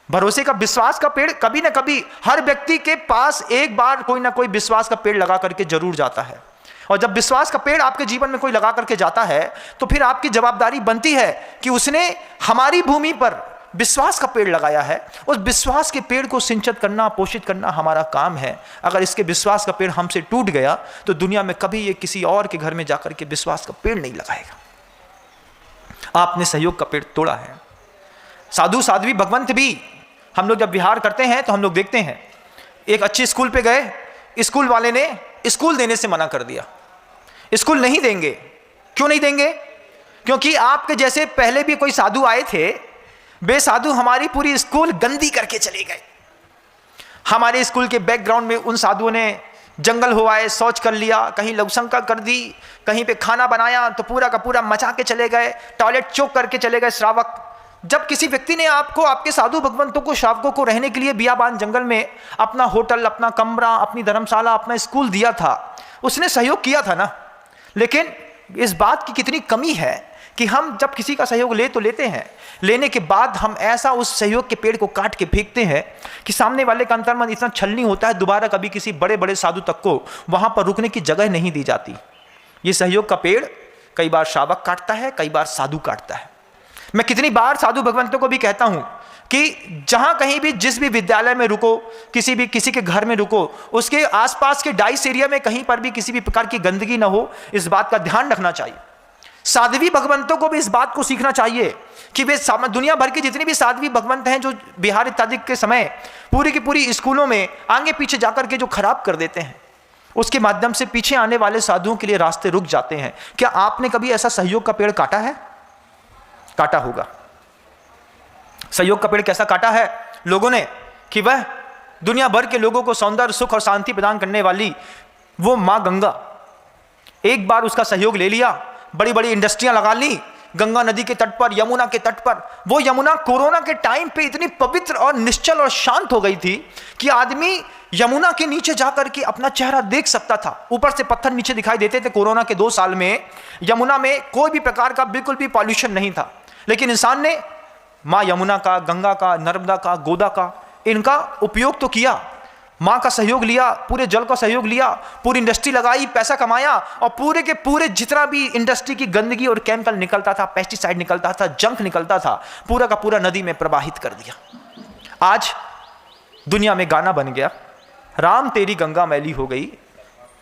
भरोसे का, विश्वास का पेड़ कभी ना कभी हर व्यक्ति के पास एक बार कोई ना कोई विश्वास का पेड़ लगा करके जरूर जाता है। और जब विश्वास का पेड़ आपके जीवन में कोई लगा करके जाता है तो फिर आपकी जवाबदारी बनती है कि उसने हमारी भूमि पर विश्वास का पेड़ लगाया है, उस विश्वास के पेड़ को सिंचित करना, पोषित करना हमारा काम है। अगर इसके विश्वास का पेड़ हमसे टूट गया तो दुनिया में कभी ये किसी और के घर में जाकर के विश्वास का पेड़ नहीं लगाएगा। आपने सहयोग का पेड़ तोड़ा है। साधु साध्वी भगवंत भी, हम लोग जब विहार करते हैं तो हम लोग देखते हैं, एक अच्छे स्कूल पे गए, स्कूल वाले ने स्कूल देने से मना कर दिया। स्कूल नहीं देंगे। क्यों नहीं देंगे? क्योंकि आपके जैसे पहले भी कोई साधु आए थे, वे साधु हमारी पूरी स्कूल गंदी करके चले गए। हमारे स्कूल के बैकग्राउंड में उन साधुओं ने जंगल हुआए, शौच कर लिया, कहीं लघुशंका कर दी, कहीं पे खाना बनाया तो पूरा का पूरा मचा के चले गए, टॉयलेट चौक करके चले गए श्रावक। जब किसी व्यक्ति ने आपको, आपके साधु भगवंतों को, श्रावकों को रहने के लिए बियाबान जंगल में अपना होटल, अपना कमरा, अपनी धर्मशाला, अपना स्कूल दिया था, उसने सहयोग किया था ना। लेकिन इस बात की कितनी कमी है कि हम जब किसी का सहयोग ले तो लेते हैं, लेने के बाद हम ऐसा उस सहयोग के पेड़ को काट के फेंकते हैं कि सामने वाले का अंतर्मन इतना छलनी होता है, दोबारा कभी किसी बड़े बड़े साधु तक को वहां पर रुकने की जगह नहीं दी जाती। ये सहयोग का पेड़ कई बार श्रावक काटता है, कई बार साधु काटता है। मैं कितनी बार साधु भगवंतों को भी कहता हूं कि जहां कहीं भी, जिस भी विद्यालय में रुको, किसी के घर में रुको, उसके आसपास के डाइस एरिया में कहीं पर भी किसी भी प्रकार की गंदगी ना हो, इस बात का ध्यान रखना चाहिए। साध्वी भगवंतों को भी इस बात को सीखना चाहिए कि वे दुनिया भर के जितने भी साध्वी भगवंत हैं जो बिहार इत्यादि के समय पूरी की पूरी स्कूलों में आगे पीछे जाकर के जो खराब कर देते हैं, उसके माध्यम से पीछे आने वाले साधुओं के लिए रास्ते रुक जाते हैं। क्या आपने कभी ऐसा सहयोग का पेड़ काटा है? काटा होगा। सहयोग का पेड़ कैसा काटा है लोगों ने कि वह दुनिया भर के लोगों को सौंदर्य, सुख और शांति प्रदान करने वाली वो मां गंगा, एक बार उसका सहयोग ले लिया, बड़ी बड़ी इंडस्ट्रियां लगा ली गंगा नदी के तट पर, यमुना के तट पर। वो यमुना कोरोना के टाइम पे इतनी पवित्र और निश्चल और शांत हो गई थी कि आदमी यमुना के नीचे जाकर के अपना चेहरा देख सकता था। ऊपर से पत्थर नीचे दिखाई देते थे। कोरोना के 2 साल में यमुना में कोई भी प्रकार का बिल्कुल भी पॉल्यूशन नहीं था, लेकिन इंसान ने माँ यमुना का, गंगा का, नर्मदा का, गोदा का, इनका उपयोग तो किया, माँ का सहयोग लिया, पूरे जल का सहयोग लिया, पूरी इंडस्ट्री लगाई, पैसा कमाया और पूरे के पूरे जितना भी इंडस्ट्री की गंदगी और केमिकल निकलता था, पेस्टिसाइड निकलता था, जंक निकलता था, पूरा का पूरा नदी में प्रवाहित कर दिया। आज दुनिया में गाना बन गया, राम तेरी गंगा मैली हो गई,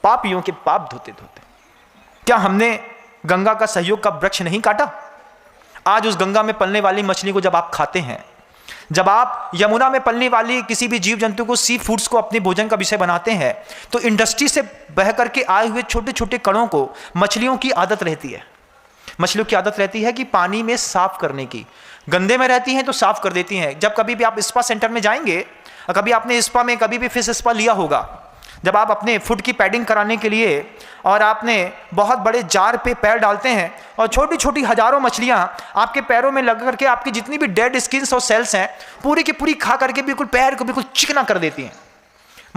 पापियों के पाप धोते धोते। क्या हमने गंगा का सहयोग का वृक्ष नहीं काटा? आज उस गंगा में पलने वाली मछली को जब आप खाते हैं, जब आप यमुना में पलने वाली किसी भी जीव जंतु को, सी फूड्स को अपने भोजन का विषय बनाते हैं, तो इंडस्ट्री से बह करके आए हुए छोटे छोटे कणों को मछलियों की आदत रहती है। मछलियों की आदत रहती है कि पानी में साफ करने की, गंदे में रहती हैं तो साफ कर देती हैं। जब कभी भी आप स्पा सेंटर में जाएंगे, कभी आपने स्पा में कभी भी फिश स्पा लिया होगा, जब आप अपने फुट की पैडिंग कराने के लिए और आपने बहुत बड़े जार पे पैर डालते हैं और छोटी छोटी हजारों मछलियां आपके पैरों में लग करके आपकी जितनी भी डेड स्किन्स और सेल्स हैं पूरी की पूरी खा करके बिल्कुल पैर को बिल्कुल चिकना कर देती हैं।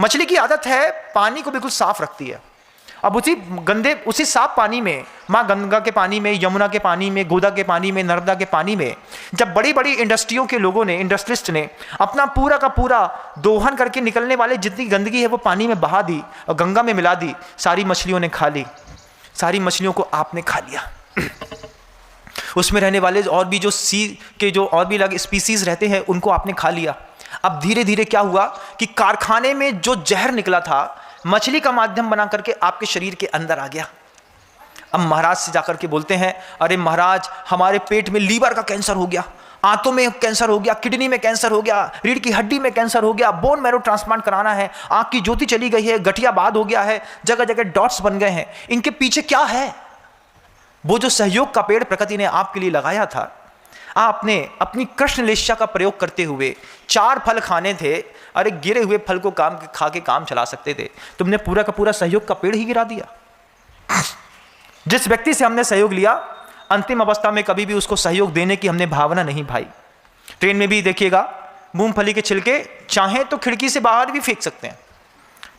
मछली की आदत है पानी को बिल्कुल साफ रखती है। अब उसी साफ पानी में, माँ गंगा के पानी में, यमुना के पानी में, गोदा के पानी में, नर्मदा के पानी में, जब बड़ी बड़ी इंडस्ट्रियों के लोगों ने, इंडस्ट्रिस्ट ने अपना पूरा का पूरा दोहन करके निकलने वाले जितनी गंदगी है वो पानी में बहा दी और गंगा में मिला दी, सारी मछलियों ने खा ली। सारी मछलियों को आपने खा लिया। उसमें रहने वाले और भी जो सी के जो और भी अलग स्पीसीज रहते हैं उनको आपने खा लिया। अब धीरे धीरे क्या हुआ कि कारखाने में जो जहर निकला था मछली का माध्यम बना करके आपके शरीर के अंदर आ गया। अब महाराज से जाकर के बोलते हैं, अरे महाराज हमारे पेट में लीवर का कैंसर हो गया, आंतों में कैंसर हो गया, किडनी में कैंसर हो गया, रीढ़ की हड्डी में कैंसर हो गया, बोन मैरो ट्रांसप्लांट कराना है, आंख की ज्योति चली गई है, गठिया बाद हो गया है, जगह जगह डॉट्स बन गए हैं। इनके पीछे क्या है? वो जो सहयोग का पेड़ प्रकृति ने आपके लिए लगाया था, आपने अपनी कृष्ण लेशा का प्रयोग करते हुए 4 फल खाने थे। अरे गिरे हुए फल को खा के काम चला सकते थे, तुमने पूरा का पूरा सहयोग का पेड़ ही गिरा दिया। जिस व्यक्ति से हमने सहयोग लिया अंतिम अवस्था में कभी भी उसको सहयोग देने की हमने भावना नहीं भाई। ट्रेन में भी देखिएगा, मूंगफली के छिलके चाहें तो खिड़की से बाहर भी फेंक सकते हैं,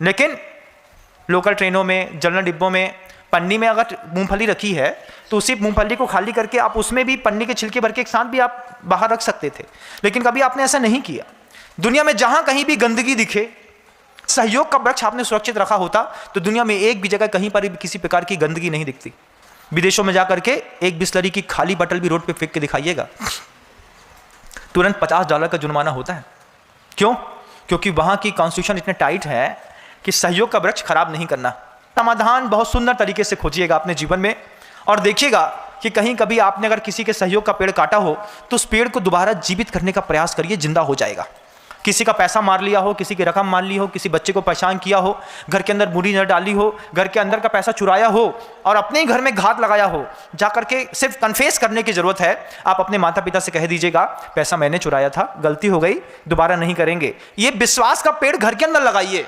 लेकिन लोकल ट्रेनों में, जनरल डिब्बों में पन्नी में अगर मूंगफली रखी है तो उसी मूंगफली को खाली करके आप उसमें भी पन्नी के छिलके भर के एक साथ भी आप बाहर रख सकते थे, लेकिन कभी आपने ऐसा नहीं किया। दुनिया में जहां कहीं भी गंदगी दिखे, सहयोग का वृक्ष आपने सुरक्षित रखा होता तो दुनिया में एक भी जगह कहीं पर भी किसी प्रकार की गंदगी नहीं दिखती। विदेशों में जाकर के एक बिस्लरी की खाली बटल भी रोड पे फेंक के दिखाइएगा, तुरंत $50 का जुर्माना होता है। क्यों? क्योंकि वहां की कॉन्स्टिट्यूशन इतने टाइट है कि सहयोग का वृक्ष खराब नहीं करना। समाधान बहुत सुंदर तरीके से खोजिएगा अपने जीवन में और देखिएगा कि कहीं कभी आपने अगर किसी के सहयोग का पेड़ काटा हो तो उस पेड़ को दोबारा जीवित करने का प्रयास करिए, जिंदा हो जाएगा। किसी का पैसा मार लिया हो, किसी की रकम मार ली हो, किसी बच्चे को परेशान किया हो, घर के अंदर बुरी नजर डाली हो, घर के अंदर का पैसा चुराया हो और अपने ही घर में घात लगाया हो, जाकर के सिर्फ कन्फेस करने की जरूरत है। आप अपने माता पिता से कह दीजिएगा पैसा मैंने चुराया था, गलती हो गई, दोबारा नहीं करेंगे। ये विश्वास का पेड़ घर के अंदर लगाइए।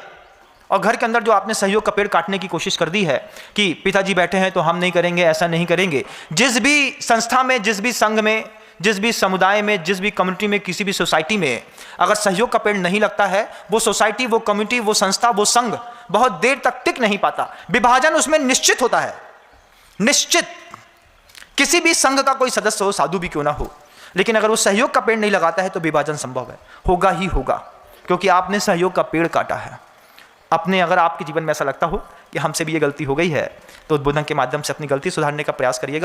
और घर के अंदर जो आपने सहयोग का पेड़ काटने की कोशिश कर दी है कि पिताजी बैठे हैं तो हम नहीं करेंगे, ऐसा नहीं करेंगे, जिस भी संस्था में, जिस भी संघ में, जिस भी समुदाय में, जिस भी कम्युनिटी में, किसी भी सोसाइटी में अगर सहयोग का पेड़ नहीं लगता है, वो सोसाइटी, वो कम्युनिटी, वो संस्था, वो संघ बहुत देर तक टिक नहीं पाता। विभाजन उसमें निश्चित होता है, निश्चित। किसी भी संघ का कोई सदस्य हो, साधु भी क्यों ना हो, लेकिन अगर वो सहयोग का पेड़ नहीं लगाता है तो विभाजन संभव है, होगा ही होगा, क्योंकि आपने सहयोग का पेड़ काटा है। अपने अगर आपके जीवन में ऐसा लगता हो कि हमसे भी ये गलती हो गई है तो उद्बोधन के माध्यम से अपनी गलती सुधारने का प्रयास करिएगा।